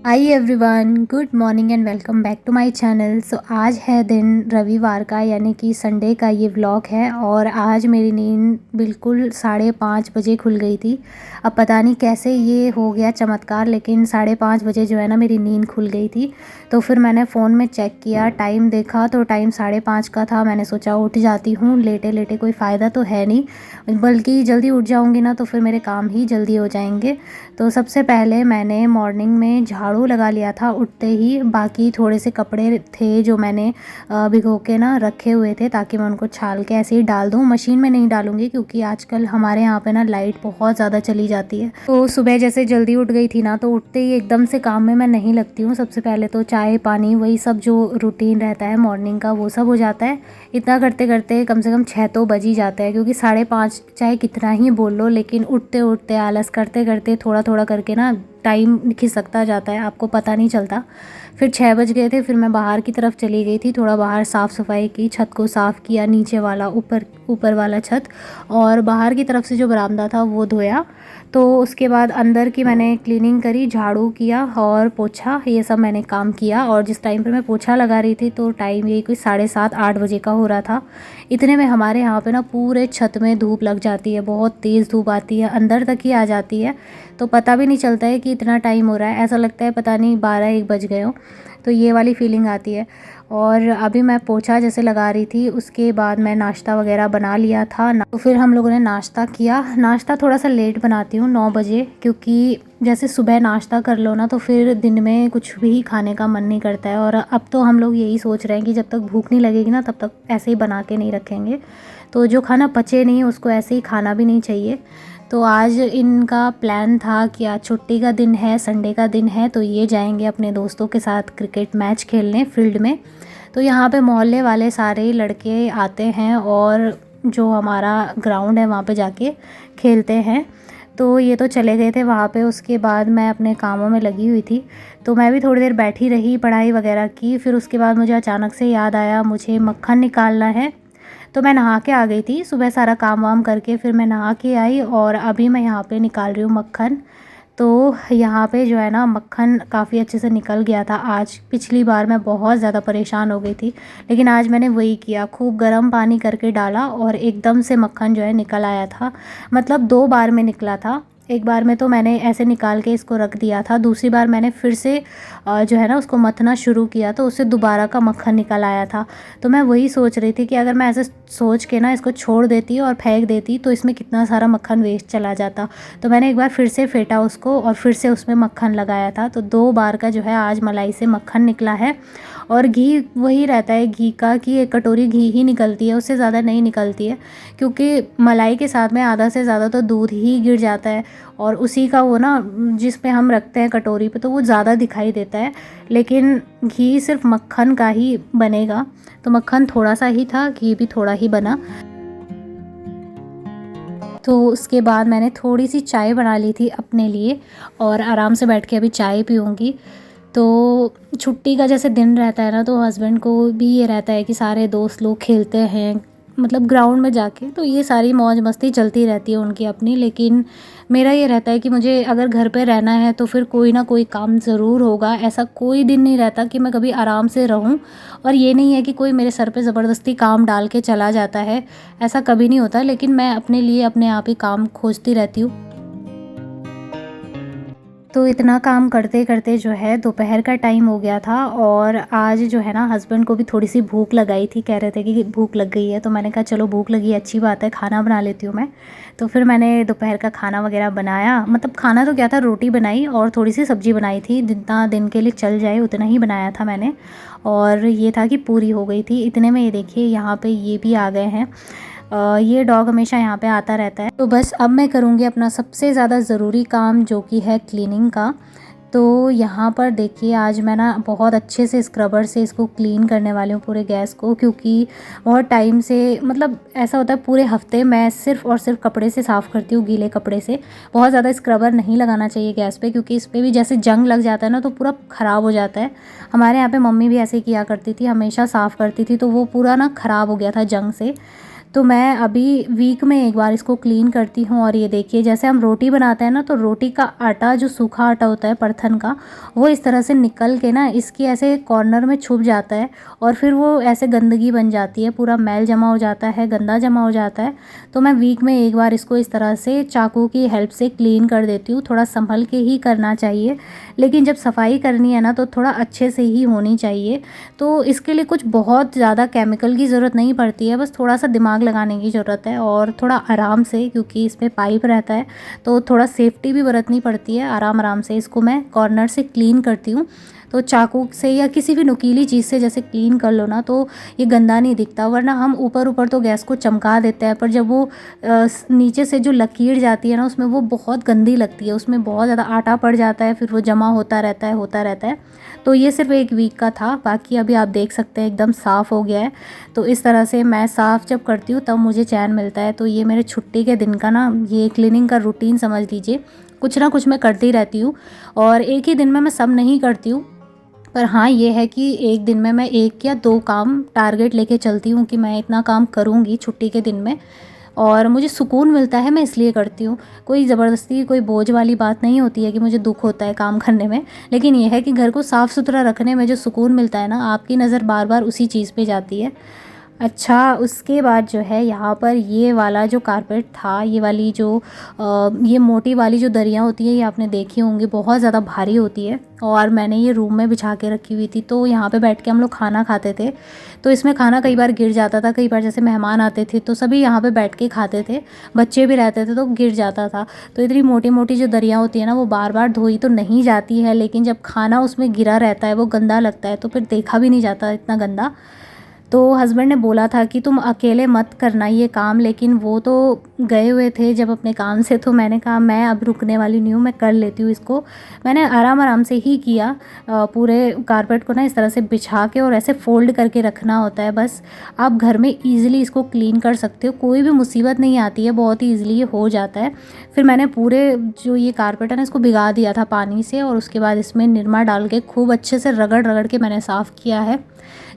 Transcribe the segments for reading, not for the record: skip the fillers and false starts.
Hi everyone, good morning and welcome back to my channel. So आज है दिन रविवार का, यानी कि संडे का ये व्लॉग है। और आज मेरी नींद बिल्कुल 5:30 बजे खुल गई थी। अब पता नहीं कैसे ये हो गया चमत्कार, लेकिन 5:30 बजे जो है ना मेरी नींद खुल गई थी। तो फिर मैंने फ़ोन में चेक किया, टाइम देखा तो टाइम 5:30 का था। मैंने सोचा उठ जाती हूँ, लेटे लेटे कोई फ़ायदा तो है नहीं, बल्कि जल्दी उठ जाऊँगी ना तो फिर मेरे काम ही जल्दी हो जाएंगे। तो सबसे पहले मैंने मॉर्निंग में झाड़ू लगा लिया था उठते ही। बाकी थोड़े से कपड़े थे जो मैंने भिगो के ना रखे हुए थे, ताकि मैं उनको छाल के ऐसे ही डाल दूँ। मशीन में नहीं डालूँगी क्योंकि आजकल हमारे यहाँ पे ना लाइट बहुत ज़्यादा चली जाती है। तो सुबह जैसे जल्दी उठ गई थी ना, तो उठते ही एकदम से काम में मैं नहीं लगती हूँ। सबसे पहले तो चाय पानी वही सब जो रूटीन रहता है मॉर्निंग का वो सब हो जाता है। इतना करते करते कम से कम 6 तो बज ही जाता है, क्योंकि 5:30 चाहे कितना ही बोल लो, लेकिन उठते उठते आलस करते करते थोड़ा थोड़ा करके ना टाइम खिसकता जाता है, आपको पता नहीं चलता। फिर 6 बज गए थे। फिर मैं बाहर की तरफ चली गई थी, थोड़ा बाहर साफ़ सफाई की, छत को साफ़ किया, नीचे वाला ऊपर वाला छत, और बाहर की तरफ से जो बरामदा था वो धोया। तो उसके बाद अंदर की मैंने क्लीनिंग करी, झाड़ू किया और पोछा, ये सब मैंने काम किया। और जिस टाइम पर मैं पोछा लगा रही थी तो टाइम यही कोई 7:30-8 बजे का हो रहा था। इतने में हमारे यहाँ पे ना पूरे छत में धूप लग जाती है, बहुत तेज़ धूप आती है, अंदर तक ही आ जाती है। तो पता भी नहीं चलता है कि इतना टाइम हो रहा है, ऐसा लगता है पता नहीं 12-1 बज गए हो। तो ये वाली फीलिंग आती है। और अभी मैं पोछा जैसे लगा रही थी, उसके बाद मैं नाश्ता वगैरह बना लिया था तो फिर हम लोगों ने नाश्ता किया। नाश्ता थोड़ा सा लेट बनाती हूँ, 9 बजे, क्योंकि जैसे सुबह नाश्ता कर लो ना तो फिर दिन में कुछ भी खाने का मन नहीं करता है। और अब तो हम लोग यही सोच रहे हैं कि जब तक भूख नहीं लगेगी ना तब तक ऐसे ही बना के नहीं रखेंगे। तो जो खाना पचे नहीं उसको ऐसे ही खाना भी नहीं चाहिए। तो आज इनका प्लान था कि आज छुट्टी का दिन है, संडे का दिन है, तो ये जाएंगे अपने दोस्तों के साथ क्रिकेट मैच खेलने फील्ड में। तो यहाँ पे मोहल्ले वाले सारे लड़के आते हैं और जो हमारा ग्राउंड है वहाँ पे जाके खेलते हैं। तो ये तो चले गए थे वहाँ पे। उसके बाद मैं अपने कामों में लगी हुई थी, तो मैं भी थोड़ी देर बैठी रही, पढ़ाई वगैरह की। फिर उसके बाद मुझे अचानक से याद आया मुझे मक्खन निकालना है। तो मैं नहा के आ गई थी सुबह, सारा काम वाम करके फिर मैं नहा के आई और अभी मैं यहाँ पे निकाल रही हूँ मक्खन। तो यहाँ पे जो है ना मक्खन काफ़ी अच्छे से निकल गया था आज। पिछली बार मैं बहुत ज़्यादा परेशान हो गई थी, लेकिन आज मैंने वही किया, खूब गर्म पानी करके डाला और एकदम से मक्खन जो है निकल आया था। मतलब 2 बार में निकला था। एक बार में तो मैंने ऐसे निकाल के इसको रख दिया था, दूसरी बार मैंने फिर से जो है ना उसको मथना शुरू किया तो उससे दोबारा का मक्खन निकल आया था। तो मैं वही सोच रही थी कि अगर मैं ऐसे सोच के ना इसको छोड़ देती और फेंक देती तो इसमें कितना सारा मक्खन वेस्ट चला जाता। तो मैंने एक बार फिर से फेंटा उसको और फिर से उसमें मक्खन लगाया था। तो 2 बार का जो है आज मलाई से मक्खन निकला है। और घी वही रहता है घी का कि 1 कटोरी घी ही निकलती है, उससे ज़्यादा नहीं निकलती है, क्योंकि मलाई के साथ में आधा से ज़्यादा तो दूध ही गिर जाता है। और उसी का वो ना जिस पे हम रखते हैं कटोरी पे तो वो ज़्यादा दिखाई देता है, लेकिन घी सिर्फ मक्खन का ही बनेगा। तो मक्खन थोड़ा सा ही था, घी भी थोड़ा ही बना। तो उसके बाद मैंने थोड़ी सी चाय बना ली थी अपने लिए और आराम से बैठ के अभी चाय पीऊँगी। तो छुट्टी का जैसे दिन रहता है ना, तो हस्बैंड को भी ये रहता है कि सारे दोस्त लोग खेलते हैं मतलब ग्राउंड में जाके, तो ये सारी मौज मस्ती चलती रहती है उनकी अपनी। लेकिन मेरा ये रहता है कि मुझे अगर घर पे रहना है तो फिर कोई ना कोई काम ज़रूर होगा। ऐसा कोई दिन नहीं रहता कि मैं कभी आराम से रहूं। और ये नहीं है कि कोई मेरे सर पे ज़बरदस्ती काम डाल के चला जाता है, ऐसा कभी नहीं होता। लेकिन मैं अपने लिए अपने आप ही काम खोजती रहती हूँ। तो इतना काम करते करते जो है दोपहर का टाइम हो गया था। और आज जो है ना हस्बैंड को भी थोड़ी सी भूख लगाई थी, कह रहे थे कि भूख लग गई है। तो मैंने कहा चलो भूख लगी है अच्छी बात है, खाना बना लेती हूँ मैं। तो फिर मैंने दोपहर का खाना वगैरह बनाया, मतलब खाना तो क्या था, रोटी बनाई और थोड़ी सी सब्ज़ी बनाई थी, जितना दिन के लिए चल जाए उतना ही बनाया था मैंने। और ये था कि पूरी हो गई थी। इतने में ये देखिए यहाँ पे ये भी आ गए हैं। ये डॉग हमेशा यहाँ पे आता रहता है। तो बस अब मैं करूँगी अपना सबसे ज़्यादा ज़रूरी काम, जो कि है क्लीनिंग का। तो यहाँ पर देखिए आज मैं ना बहुत अच्छे से स्क्रबर से इसको क्लीन करने वाली हूँ पूरे गैस को, क्योंकि बहुत टाइम से मतलब ऐसा होता है पूरे हफ्ते मैं सिर्फ़ और सिर्फ कपड़े से साफ़ करती हूँ, गीले कपड़े से। बहुत ज़्यादा स्क्रबर नहीं लगाना चाहिए गैस पे, क्योंकि इस पर भी जैसे जंग लग जाता है ना तो पूरा ख़राब हो जाता है। हमारे यहाँ पे मम्मी भी ऐसे किया करती थी, हमेशा साफ़ करती थी तो वो पूरा ना ख़राब हो गया था जंग से। तो मैं अभी वीक में एक बार इसको क्लीन करती हूँ। और ये देखिए, जैसे हम रोटी बनाते हैं ना, तो रोटी का आटा जो सूखा आटा होता है परथन का, वो इस तरह से निकल के ना इसकी ऐसे कॉर्नर में छुप जाता है और फिर वो ऐसे गंदगी बन जाती है, पूरा मैल जमा हो जाता है, गंदा जमा हो जाता है। तो मैं वीक में एक बार इसको इस तरह से चाकू की हेल्प से क्लीन कर देती हूँ। थोड़ा संभल के ही करना चाहिए, लेकिन जब सफाई करनी है ना तो थोड़ा अच्छे से ही होनी चाहिए। तो इसके लिए कुछ बहुत ज़्यादा केमिकल की ज़रूरत नहीं पड़ती है, बस थोड़ा सा दिमाग लगाने की ज़रूरत है और थोड़ा आराम से, क्योंकि इसमें पाइप रहता है तो थोड़ा सेफ्टी भी बरतनी पड़ती है। आराम आराम से इसको मैं कॉर्नर से क्लीन करती हूँ। तो चाकू से या किसी भी नुकीली चीज़ से जैसे क्लीन कर लो ना, तो ये गंदा नहीं दिखता। वरना हम ऊपर ऊपर तो गैस को चमका देते हैं, पर जब वो नीचे से जो लकीर जाती है ना, उसमें वो बहुत गंदी लगती है, उसमें बहुत ज़्यादा आटा पड़ जाता है, फिर वो जमा होता रहता है। तो ये सिर्फ एक वीक का था, बाकी अभी आप देख सकते हैं एकदम साफ़ हो गया है। तो इस तरह से मैं साफ़ जब करती हूँ तब मुझे चैन मिलता है। तो ये मेरे छुट्टी के दिन का ना ये क्लीनिंग का रूटीन समझ लीजिए। कुछ ना कुछ मैं करती रहती हूँ और एक ही दिन में मैं सब नहीं करती हूँ। पर हाँ, ये है कि एक दिन में मैं 1 या 2 काम टारगेट लेके चलती हूँ कि मैं इतना काम करूँगी छुट्टी के दिन में। और मुझे सुकून मिलता है, मैं इसलिए करती हूँ। कोई ज़बरदस्ती, कोई बोझ वाली बात नहीं होती है कि मुझे दुःख होता है काम करने में। लेकिन ये है कि घर को साफ़ सुथरा रखने में जो सुकून मिलता है ना, आपकी नज़र बार बार उसी चीज़ पे जाती है। अच्छा, उसके बाद जो है यहाँ पर ये वाला जो कारपेट था, ये वाली जो ये मोटी वाली जो दरियाँ होती है, ये आपने देखी होंगी, बहुत ज़्यादा भारी होती है। और मैंने ये रूम में बिछा के रखी हुई थी। तो यहाँ पे बैठ के हम लोग खाना खाते थे, तो इसमें खाना कई बार गिर जाता था। कई बार जैसे मेहमान आते थे तो सभी यहाँ पे बैठ के खाते थे, बच्चे भी रहते थे, तो गिर जाता था। तो इतनी मोटी मोटी जो दरियाँ होती है ना, वो बार बार धोई तो नहीं जाती है, लेकिन जब खाना उसमें गिरा रहता है वो गंदा लगता है, तो फिर देखा भी नहीं जाता इतना गंदा। तो हस्बैंड ने बोला था कि तुम अकेले मत करना ये काम, लेकिन वो तो गए हुए थे जब अपने काम से। तो मैंने कहा मैं अब रुकने वाली नहीं हूँ, मैं कर लेती हूँ इसको। मैंने आराम आराम से ही किया। पूरे कारपेट को ना इस तरह से बिछा के और ऐसे फोल्ड करके रखना होता है बस। आप घर में ईज़िली इसको क्लीन कर सकते हो, कोई भी मुसीबत नहीं आती है, बहुत ही ईज़िली ये हो जाता है। फिर मैंने पूरे जो ये कारपेट है ना, इसको भिगा दिया था पानी से, और उसके बाद इसमें निरमा डाल के खूब अच्छे से रगड़ रगड़ के मैंने साफ़ किया है।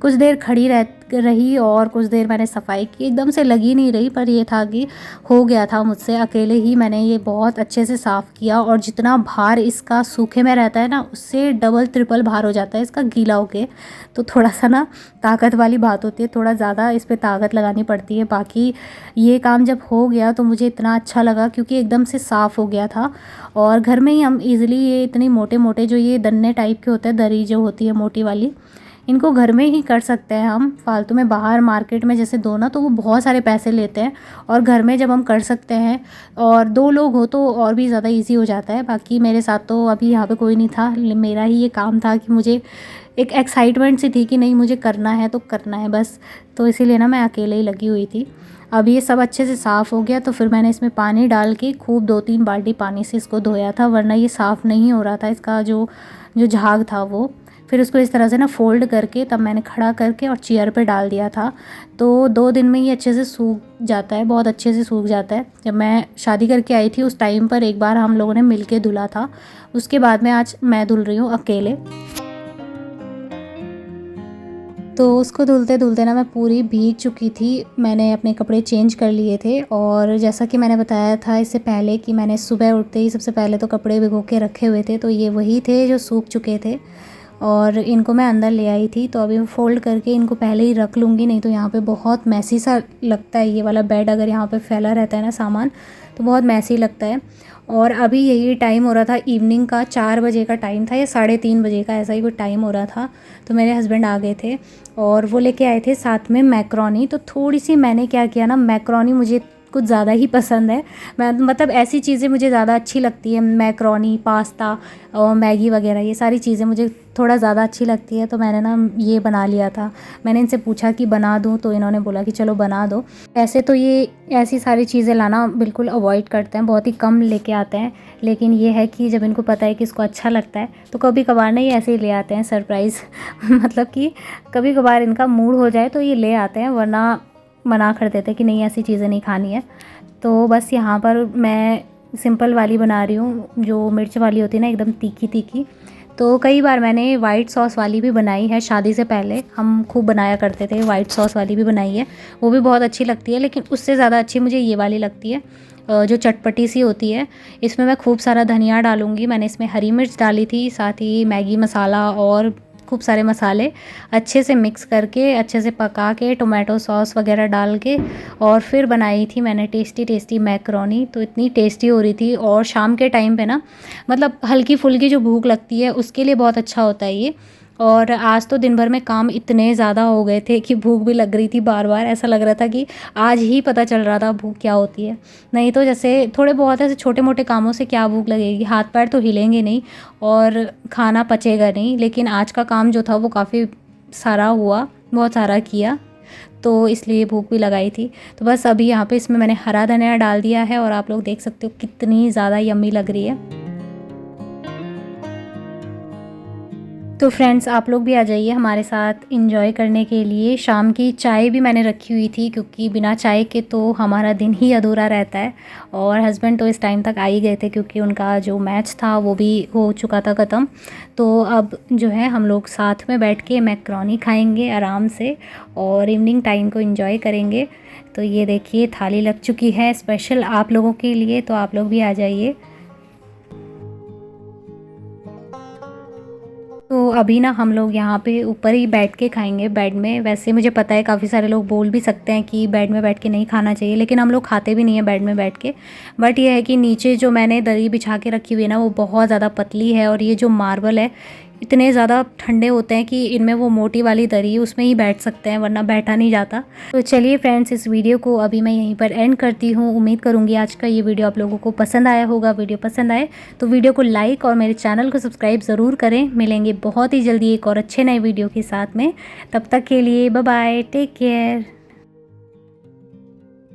कुछ देर खड़ी रही और कुछ देर मैंने सफाई की। एकदम से लगी नहीं रही, पर ये था कि हो गया था मुझसे, अकेले ही मैंने ये बहुत अच्छे से साफ़ किया। और जितना भार इसका सूखे में रहता है ना, उससे डबल ट्रिपल भार हो जाता है इसका गीला होके। तो थोड़ा सा ना ताकत वाली बात होती है, थोड़ा ज़्यादा इस पर ताकत लगानी पड़ती है। बाकी ये काम जब हो गया तो मुझे इतना अच्छा लगा, क्योंकि एकदम से साफ़ हो गया था। और घर में ही हम इजीली ये इतनी मोटे मोटे जो ये दन्ने टाइप के होते हैं, दरी जो होती है मोटी वाली, इनको घर में ही कर सकते हैं हम। फालतू में बाहर मार्केट में जैसे दो ना, तो वो बहुत सारे पैसे लेते हैं, और घर में जब हम कर सकते हैं और 2 लोग हो तो और भी ज़्यादा इजी हो जाता है। बाकी मेरे साथ तो अभी यहाँ पे कोई नहीं था, मेरा ही ये काम था कि मुझे एक एक्साइटमेंट सी थी कि नहीं, मुझे करना है तो करना है बस। तो इसीलिए ना मैं अकेले ही लगी हुई थी। अब ये सब अच्छे से साफ़ हो गया, तो फिर मैंने इसमें पानी डाल के खूब 2-3 बाल्टी पानी से इसको धोया था, वरना ये साफ़ नहीं हो रहा था, इसका जो जो झाग था वो। फिर उसको इस तरह से ना फ़ोल्ड करके तब मैंने खड़ा करके और चेयर पे डाल दिया था। तो 2 दिन में ये अच्छे से सूख जाता है, बहुत अच्छे से सूख जाता है। जब मैं शादी करके आई थी उस टाइम पर एक बार हम लोगों ने मिल के धुला था, उसके बाद में आज मैं धुल रही हूँ अकेले। तो उसको धुलते धुलते ना मैं पूरी भीग चुकी थी। मैंने अपने कपड़े चेंज कर लिए थे, और जैसा कि मैंने बताया था इससे पहले कि मैंने सुबह उठते ही सबसे पहले तो कपड़े भिगो के रखे हुए थे, तो ये वही थे जो सूख चुके थे, और इनको मैं अंदर ले आई थी। तो अभी मैं फ़ोल्ड करके इनको पहले ही रख लूँगी, नहीं तो यहाँ पे बहुत मैसी सा लगता है। ये वाला बेड अगर यहाँ पे फैला रहता है ना सामान, तो बहुत मैसी लगता है। और अभी यही टाइम हो रहा था इवनिंग का, 4 बजे का टाइम था या 3:30 बजे का, ऐसा ही कोई टाइम हो रहा था। तो मेरे हस्बैंड आ गए थे और वो लेके आए थे साथ में मैक्रोनी। तो थोड़ी सी मैंने क्या किया ना, मैक्रोनी मुझे कुछ ज़्यादा ही पसंद है। मैं मतलब ऐसी चीज़ें मुझे ज़्यादा अच्छी लगती है, मैक्रोनी, पास्ता और मैगी वगैरह, ये सारी चीज़ें मुझे थोड़ा ज़्यादा अच्छी लगती है। तो मैंने ना ये बना लिया था। मैंने इनसे पूछा कि बना दूँ, तो इन्होंने बोला कि चलो बना दो। ऐसे तो ये ऐसी सारी चीज़ें लाना बिल्कुल अवॉइड करते हैं, बहुत ही कम लेके आते हैं। लेकिन ये है कि जब इनको पता है कि इसको अच्छा लगता है, तो कभी कभार नहीं ऐसे ही ले आते हैं सरप्राइज़ मतलब कि कभी कभार इनका मूड हो जाए तो ये ले आते हैं, वरना मना कर देते हैं कि नहीं ऐसी चीज़ें नहीं खानी है। तो बस यहाँ पर मैं सिंपल वाली बना रही हूँ, जो मिर्च वाली होती है ना, एकदम तीखी तीखी। तो कई बार मैंने वाइट सॉस वाली भी बनाई है, शादी से पहले हम खूब बनाया करते थे, वाइट सॉस वाली भी बनाई है, वो भी बहुत अच्छी लगती है। लेकिन उससे ज़्यादा अच्छी मुझे ये वाली लगती है, जो चटपटी सी होती है। इसमें मैं खूब सारा धनिया डालूँगी, मैंने इसमें हरी मिर्च डाली थी, साथ ही मैगी मसाला और खूब सारे मसाले अच्छे से मिक्स करके, अच्छे से पका के, टोमेटो सॉस वगैरह डाल के और फिर बनाई थी मैंने टेस्टी टेस्टी मैकरोनी। तो इतनी टेस्टी हो रही थी, और शाम के टाइम पे ना, मतलब हल्की फुल्की जो भूख लगती है उसके लिए बहुत अच्छा होता है ये। और आज तो दिन भर में काम इतने ज़्यादा हो गए थे कि भूख भी लग रही थी बार बार, ऐसा लग रहा था कि आज ही पता चल रहा था भूख क्या होती है। नहीं तो जैसे थोड़े बहुत ऐसे छोटे मोटे कामों से क्या भूख लगेगी, हाथ पैर तो हिलेंगे नहीं और खाना पचेगा नहीं। लेकिन आज का काम जो था वो काफ़ी सारा हुआ, बहुत सारा किया, तो इसलिए भूख भी लगाई थी। तो बस अभी यहाँ पे इसमें मैंने हरा धनिया डाल दिया है और आप लोग देख सकते हो कितनी ज़्यादा यम्मी लग रही है। तो फ्रेंड्स, आप लोग भी आ जाइए हमारे साथ एंजॉय करने के लिए। शाम की चाय भी मैंने रखी हुई थी, क्योंकि बिना चाय के तो हमारा दिन ही अधूरा रहता है। और हस्बैंड तो इस टाइम तक आ ही गए थे, क्योंकि उनका जो मैच था वो भी हो चुका था ख़त्म। तो अब जो है हम लोग साथ में बैठ के मैकरोनी खाएंगे आराम से और इवनिंग टाइम को एंजॉय करेंगे। तो ये देखिए थाली लग चुकी है स्पेशल आप लोगों के लिए, तो आप लोग भी आ जाइए। तो अभी ना हम लोग यहाँ पे ऊपर ही बैठ के खाएंगे बेड में। वैसे मुझे पता है काफ़ी सारे लोग बोल भी सकते हैं कि बेड में बैठ के नहीं खाना चाहिए, लेकिन हम लोग खाते भी नहीं है बेड में बैठ के। बट ये है कि नीचे जो मैंने दरी बिछा के रखी हुई है ना, वो बहुत ज़्यादा पतली है, और ये जो मार्बल है इतने ज़्यादा ठंडे होते हैं कि इनमें वो मोटी वाली दरी है उसमें ही बैठ सकते हैं, वरना बैठा नहीं जाता। तो चलिए फ्रेंड्स, इस वीडियो को अभी मैं यहीं पर एंड करती हूँ। उम्मीद करूँगी आज का ये वीडियो आप लोगों को पसंद आया होगा। वीडियो पसंद आए तो वीडियो को लाइक और मेरे चैनल को सब्सक्राइब ज़रूर करें। मिलेंगे बहुत ही जल्दी एक और अच्छे नए वीडियो के साथ में। तब तक के लिए बाय बाय, टेक केयर।